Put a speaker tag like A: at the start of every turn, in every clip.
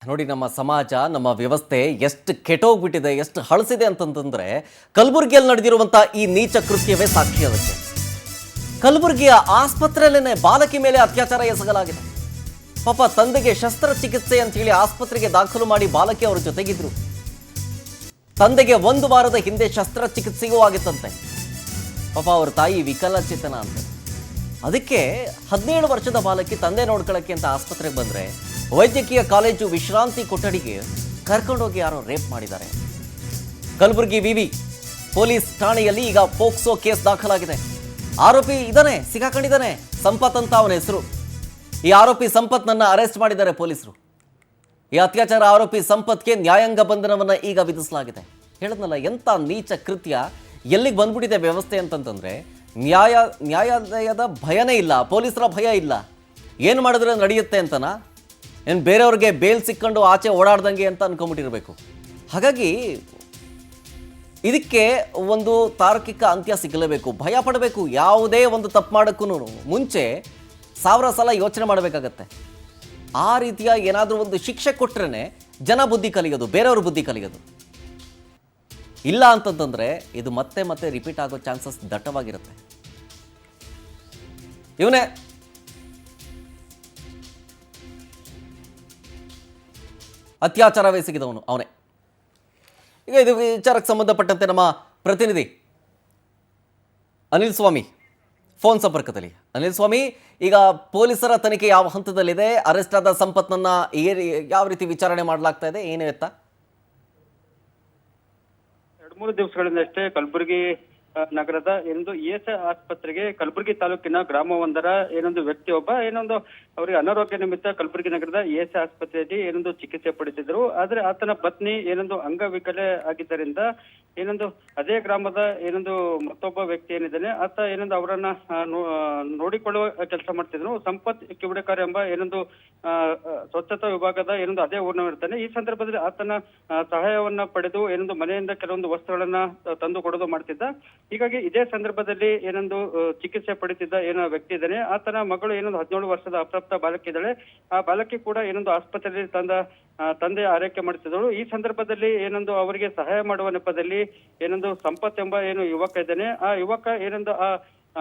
A: ನೋಡಿ ನಮ್ಮ ಸಮಾಜ ನಮ್ಮ ವ್ಯವಸ್ಥೆ ಎಷ್ಟು ಕೆಟ್ಟೋಗ್ಬಿಟ್ಟಿದೆ ಎಷ್ಟು ಹಳಸಿದೆ ಅಂತಂತಂದ್ರೆ ಕಲಬುರಗಿಯಲ್ಲಿ ನಡೆದಿರುವಂತ ಈ ನೀಚ ಕೃತ್ಯವೇ ಸಾಕ್ಷಿ ಅದಕ್ಕೆ. ಕಲಬುರಗಿಯ ಆಸ್ಪತ್ರೆಯಲ್ಲೇನೆ ಬಾಲಕಿ ಮೇಲೆ ಅತ್ಯಾಚಾರ ಎಸಗಲಾಗಿದೆ. ಪಾಪ ತಂದೆಗೆ ಶಸ್ತ್ರಚಿಕಿತ್ಸೆ ಅಂತ ಹೇಳಿ ಆಸ್ಪತ್ರೆಗೆ ದಾಖಲು ಮಾಡಿ ಬಾಲಕಿ ಅವರ ಜೊತೆಗಿದ್ರು. ತಂದೆಗೆ 1 ವಾರದ ಹಿಂದೆ ಶಸ್ತ್ರಚಿಕಿತ್ಸೆಯೂ ಆಗಿತ್ತಂತೆ. ಪಾಪ ಅವ್ರ ತಾಯಿ ವಿಕಲಚೇತನ ಅಂತ. ಅದಕ್ಕೆ 17 ವರ್ಷದ ಬಾಲಕಿ ತಂದೆ ನೋಡ್ಕೊಳ್ಳಕ್ಕೆ ಅಂತ ಆಸ್ಪತ್ರೆಗೆ ಬಂದ್ರೆ ವೈದ್ಯಕೀಯ ಕಾಲೇಜು ವಿಶ್ರಾಂತಿ ಕೊಠಡಿಗೆ ಕರ್ಕೊಂಡೋಗಿ ಯಾರೋ ರೇಪ್ ಮಾಡಿದ್ದಾರೆ. ಕಲಬುರಗಿ ವಿವಿ ಪೊಲೀಸ್ ಠಾಣೆಯಲ್ಲಿ ಈಗ ಪೋಕ್ಸೋ ಕೇಸ್ ದಾಖಲಾಗಿದೆ. ಆರೋಪಿ ಇದಾನೆ, ಸಿಗಾಕೊಂಡಿದ್ದಾನೆ. ಸಂಪತ್ ಅಂತ ಅವನ ಹೆಸರು. ಈ ಆರೋಪಿ ಸಂಪತ್ನನ್ನ ಅರೆಸ್ಟ್ ಮಾಡಿದ್ದಾರೆ ಪೊಲೀಸರು. ಈ ಅತ್ಯಾಚಾರ ಆರೋಪಿ ಸಂಪತ್ಗೆ ನ್ಯಾಯಾಂಗ ಬಂಧನವನ್ನ ಈಗ ವಿಧಿಸಲಾಗಿದೆ. ಎಂಥ ನೀಚ ಕೃತ್ಯ ಎಲ್ಲಿಗೆ ಬಂದ್ಬಿಟ್ಟಿದೆ ವ್ಯವಸ್ಥೆ ಅಂತಂತಂದ್ರೆ ನ್ಯಾಯಾಲಯದ ಭಯನೇ ಇಲ್ಲ, ಪೊಲೀಸರ ಭಯ ಇಲ್ಲ. ಏನು ಮಾಡಿದ್ರೆ ನಡೆಯುತ್ತೆ ಅಂತನಾ, ಏನು ಬೇರೆಯವ್ರಿಗೆ ಬೇಲ್ ಸಿಕ್ಕೊಂಡು ಆಚೆ ಓಡಾಡ್ದಂಗೆ ಅಂತ ಅನ್ಕೊಂಬಿಟ್ಟಿರಬೇಕು. ಹಾಗಾಗಿ ಇದಕ್ಕೆ ಒಂದು ತಾರ್ಕಿಕ ಅಂತ್ಯ ಸಿಗಲೇಬೇಕು. ಭಯ ಪಡಬೇಕು. ಯಾವುದೇ ಒಂದು ತಪ್ಪು ಮಾಡೋಕ್ಕೂ ಮುಂಚೆ 1000 ಸಲ ಯೋಚನೆ ಮಾಡಬೇಕಾಗತ್ತೆ. ಆ ರೀತಿಯ ಏನಾದರೂ ಒಂದು ಶಿಕ್ಷೆ ಕೊಟ್ಟರೆ ಜನ ಬುದ್ಧಿ ಕಲಿಯೋದು, ಬೇರೆಯವ್ರ ಬುದ್ಧಿ ಕಲಿಯೋದು. ಇಲ್ಲ ಅಂತಂತಂದ್ರೆ ಇದು ಮತ್ತೆ ಮತ್ತೆ ರಿಪೀಟ್ ಆಗೋ ಚಾನ್ಸಸ್ ದಟ್ಟವಾಗಿರುತ್ತೆ. ಇವನೇ ಅತ್ಯಾಚಾರವೆಸಗಿದವನು, ಅವನೇ. ಈಗ ಇದು ವಿಚಾರಕ್ಕೆ ಸಂಬಂಧಪಟ್ಟಂತೆ ನಮ್ಮ ಪ್ರತಿನಿಧಿ ಅನಿಲ್ ಸ್ವಾಮಿ ಫೋನ್ ಸಂಪರ್ಕದಲ್ಲಿ. ಅನಿಲ್ ಸ್ವಾಮಿ, ಈಗ ಪೊಲೀಸರ ತನಿಖೆ ಯಾವ ಹಂತದಲ್ಲಿದೆ? ಅರೆಸ್ಟ್ ಆದ ಸಂಪತ್ನನ್ನ ಯಾವ ರೀತಿ ವಿಚಾರಣೆ ಮಾಡಲಾಗ್ತಾ ಇದೆ, ಏನು ಎತ್ತ?
B: 2-3 ದಿವಸಗಳಿಂದಷ್ಟೇ ಕಲಬುರಗಿ ನಗರದ ಇಎಸ್ಐ ಆಸ್ಪತ್ರೆಗೆ ಕಲಬುರಗಿ ತಾಲೂಕಿನ ಗ್ರಾಮವೊಂದರ ವ್ಯಕ್ತಿ ಒಬ್ಬ ಅವರಿಗೆ ಅನಾರೋಗ್ಯ ನಿಮಿತ್ತ ಕಲಬುರಗಿ ನಗರದ ಇಎಸ್ಐ ಆಸ್ಪತ್ರೆಯಲ್ಲಿ ಚಿಕಿತ್ಸೆ ಪಡೆದಿದ್ದರು. ಆದ್ರೆ ಆತನ ಪತ್ನಿ ಅಂಗವಿಕಲೆ ಆಗಿದ್ದರಿಂದ ಅದೇ ಗ್ರಾಮದ ಮತ್ತೊಬ್ಬ ವ್ಯಕ್ತಿ ಏನಿದ್ದಾನೆ ಆತ ಅವರನ್ನ ನೋಡಿಕೊಳ್ಳುವ ಕೆಲಸ ಮಾಡ್ತಿದ್ರು. ಸಂಪತ್ ಕಿವಡೆಕರ್ ಎಂಬ ಸ್ವಚ್ಛತಾ ವಿಭಾಗದ ಅದೇ ಊರಿನವರಿರ್ತಾನೆ. ಈ ಸಂದರ್ಭದಲ್ಲಿ ಆತನ ಸಹಾಯವನ್ನ ಪಡೆದು ಮನೆಯಿಂದ ಕೆಲವೊಂದು ವಸ್ತುಗಳನ್ನ ತಂದು ಕೊಡೋದು ಮಾಡ್ತಿದ್ದ. ಹೀಗಾಗಿ ಇದೇ ಸಂದರ್ಭದಲ್ಲಿ ಚಿಕಿತ್ಸೆ ಪಡಿತಿದ್ದ ವ್ಯಕ್ತಿ ಇದ್ದಾನೆ. ಆತನ ಮಗಳು 17 ವರ್ಷದ ಅಪ್ರಾಪ್ತ ಬಾಲಕಿ ಇದ್ದಾಳೆ. ಆ ಬಾಲಕಿ ಕೂಡ ಆಸ್ಪತ್ರೆಯಲ್ಲಿ ತಂದೆ ಆರೈಕೆ ಮಾಡುತ್ತಿದ್ದಳು. ಈ ಸಂದರ್ಭದಲ್ಲಿ ಅವರಿಗೆ ಸಹಾಯ ಮಾಡುವ ನೆಪದಲ್ಲಿ ಸಂಪತ್ ಎಂಬ ಯುವಕ ಇದ್ದಾನೆ. ಆ ಯುವಕ ಆ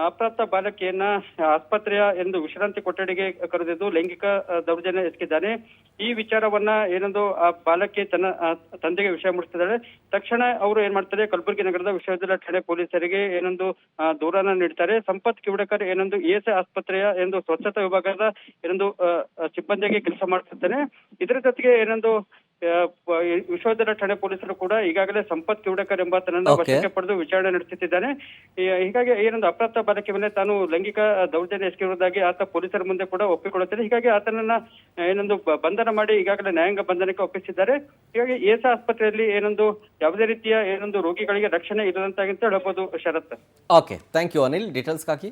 B: ಅಪ್ರಾಪ್ತ ಬಾಲಕಿಯನ್ನ ಆಸ್ಪತ್ರೆಯ ವಿಶ್ರಾಂತಿ ಕೊಠಡಿಗೆ ಕರೆದಿದ್ದು ಲೈಂಗಿಕ ದೌರ್ಜನ್ಯ ಎಸಗಿದ್ದಾನೆ. ಈ ವಿಚಾರವನ್ನ ಆ ಬಾಲಕಿ ತನ್ನ ತಂದೆಗೆ ವಿಷಯ ಮುಟ್ಟಿಸಿದ್ದಾಳೆ. ತಕ್ಷಣ ಅವರು ಏನ್ ಮಾಡ್ತಾರೆ, ಕಲಬುರಗಿ ನಗರದ ವಿಶ್ವವಿದ್ಯಾಲಯ ಠಾಣೆ ಪೊಲೀಸರಿಗೆ ದೂರನ್ನ ನೀಡ್ತಾರೆ. ಸಂಪತ್ ಕಿವಡೆಕರ್ ಇಎಸ್ಐ ಆಸ್ಪತ್ರೆಯ ಸ್ವಚ್ಛತಾ ವಿಭಾಗದ ಸಿಬ್ಬಂದಿಗೆ ಕೆಲಸ ಮಾಡ್ತಿರ್ತಾನೆ. ಇದರ ಜೊತೆಗೆ ವಿಶ್ವವಿದ್ಯಾಲಯ ಠಾಣೆ ಪೊಲೀಸರು ಕೂಡ ಈಗಾಗಲೇ ಸಂಪತ್ ಕಿವಡೆಕರ್ ಎಂಬಾತನನ್ನ ವಶಕ್ಕೆ ಪಡೆದು ವಿಚಾರಣೆ ನಡೆಸುತ್ತಿದ್ದಾನೆ. ಹೀಗಾಗಿ ಅಪ್ರಾಪ್ತ ಬಾಲಕಿ ಮೇಲೆ ತಾನು ಲೈಂಗಿಕ ದೌರ್ಜನ್ಯ ಎಸಗಿರುವುದಾಗಿ ಆತ ಪೊಲೀಸರ ಮುಂದೆ ಕೂಡ ಒಪ್ಪಿಕೊಳ್ಳುತ್ತದೆ. ಹೀಗಾಗಿ ಆತನನ್ನ ಬಂಧನ ಮಾಡಿ ಈಗಾಗಲೇ ನ್ಯಾಯಾಂಗ ಬಂಧನಕ್ಕೆ ಒಪ್ಪಿಸಿದ್ದಾರೆ. ಹೀಗಾಗಿ ಇಎಸ್ಐ ಆಸ್ಪತ್ರೆಯಲ್ಲಿ ಯಾವುದೇ ರೀತಿಯ ರೋಗಿಗಳಿಗೆ ರಕ್ಷಣೆ ಇರದಂತಾಗಿ ಅಂತ ಹೇಳಬಹುದು. Sharath.
A: Okay, thank you Anil, ಡೀಟೇಲ್ಸ್ಗಾಗಿ.